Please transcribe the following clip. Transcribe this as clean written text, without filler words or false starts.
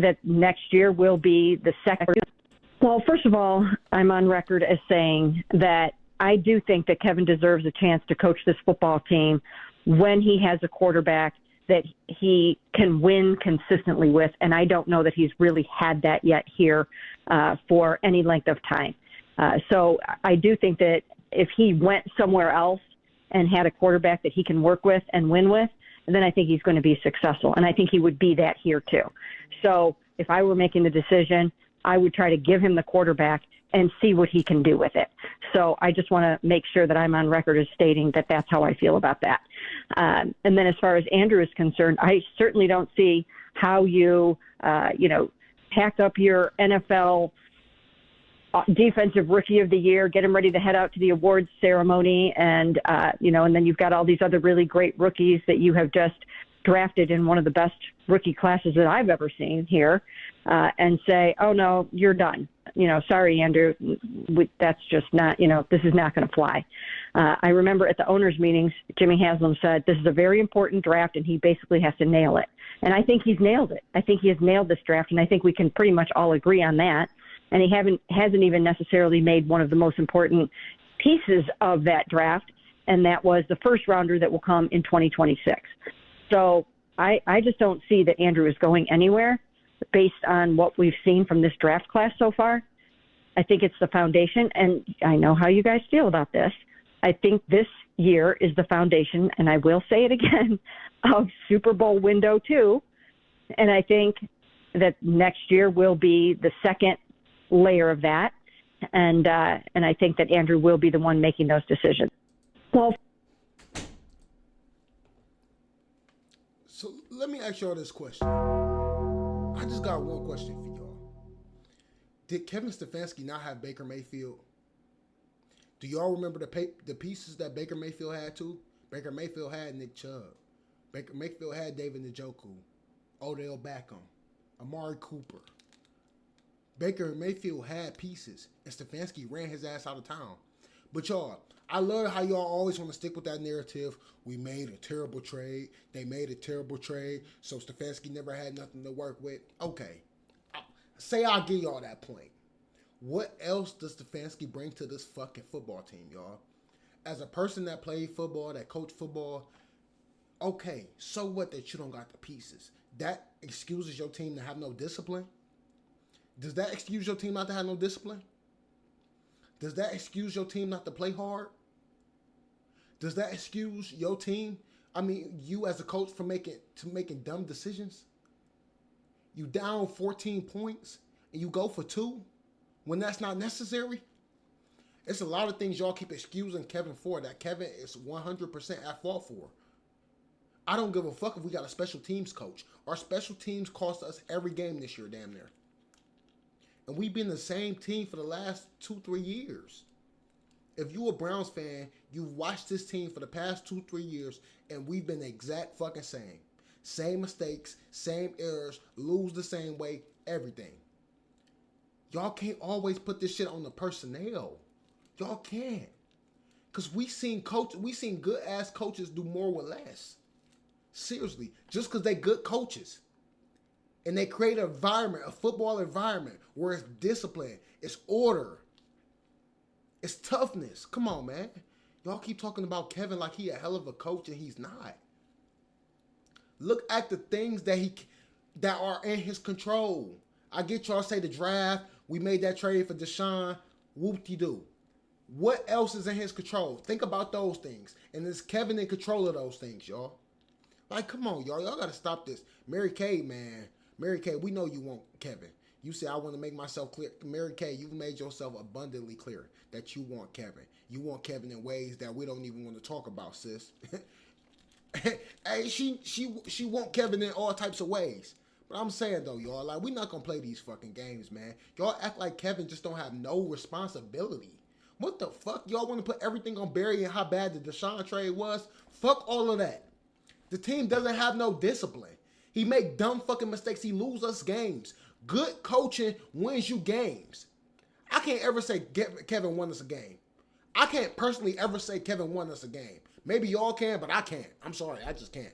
that next year will be the second. Well, first of all, I'm on record as saying that I do think that Kevin deserves a chance to coach this football team when he has a quarterback that he can win consistently with, and I don't know that he's really had that yet here for any length of time. So I do think that if he went somewhere else and had a quarterback that he can work with and win with, then I think he's going to be successful, and I think he would be that here too. So if I were making the decision, I would try to give him the quarterback and see what he can do with it. So I just want to make sure that I'm on record as stating that that's how I feel about that. And then as far as Andrew is concerned, I certainly don't see how you, pack up your NFL defensive rookie of the year, get him ready to head out to the awards ceremony. And then you've got all these other really great rookies that you have just drafted in one of the best rookie classes that I've ever seen here, and say, oh no, you're done. Sorry, Andrew, that's just not, this is not going to fly. I remember at the owners' meetings, Jimmy Haslam said, this is a very important draft and he basically has to nail it. And I think he's nailed it. I think he has nailed this draft, and I think we can pretty much all agree on that. And he hasn't even necessarily made one of the most important pieces of that draft, and that was the first rounder that will come in 2026. So I just don't see that Andrew is going anywhere based on what we've seen from this draft class so far. I think it's the foundation, and I know how you guys feel about this. I think this year is the foundation, and I will say it again, of Super Bowl window 2. And I think that next year will be the second layer of that. And I think that Andrew will be the one making those decisions. Well, so let me ask y'all this question. I just got one question for y'all. Did Kevin Stefanski not have Baker Mayfield? Do y'all remember the pieces that Baker Mayfield had too? Baker Mayfield had Nick Chubb. Baker Mayfield had David Njoku, Odell Beckham, Amari Cooper. Baker Mayfield had pieces, and Stefanski ran his ass out of town. But y'all, I love how y'all always want to stick with that narrative. We made a terrible trade. They made a terrible trade, so Stefanski never had nothing to work with. Okay, say I'll give y'all that point. What else does Stefanski bring to this fucking football team, y'all? As a person that played football, that coached football, okay, so what that you don't got the pieces? That excuses your team to have no discipline? Does that excuse your team not to have no discipline? Does that excuse your team not to play hard? Does that excuse your team, you as a coach, from making dumb decisions? You down 14 points and you go for 2 when that's not necessary? It's a lot of things y'all keep excusing Kevin for that Kevin is 100% at fault for. I don't give a fuck if we got a special teams coach. Our special teams cost us every game this year, damn near. And we've been the same team for the last 2-3 years. If you a Browns fan, you've watched this team for the past 2-3 years, and we've been the exact fucking same. Same mistakes, same errors, lose the same way, everything. Y'all can't always put this shit on the personnel. Y'all can't. Because we seen good ass coaches do more with less. Seriously, just because they good coaches. And they create an environment, a football environment, where it's discipline, it's order, it's toughness. Come on, man. Y'all keep talking about Kevin like he a hell of a coach, and he's not. Look at the things that are in his control. I get y'all say the draft, we made that trade for Deshaun, whoop-de-doo. What else is in his control? Think about those things. And is Kevin in control of those things, y'all? Like, come on, y'all. Y'all got to stop this. Mary Kay, man. Mary Kay, we know you want Kevin. You say, I want to make myself clear. Mary Kay, you've made yourself abundantly clear that you want Kevin. You want Kevin in ways that we don't even want to talk about, sis. Hey, she want Kevin in all types of ways. But I'm saying, though, y'all, like, we not going to play these fucking games, man. Y'all act like Kevin just don't have no responsibility. What the fuck? Y'all want to put everything on Barry and how bad the Deshaun trade was? Fuck all of that. The team doesn't have no discipline. He make dumb fucking mistakes. He lose us games. Good coaching wins you games. I can't ever say Kevin won us a game. I can't personally ever say Kevin won us a game. Maybe y'all can, but I can't. I'm sorry. I just can't.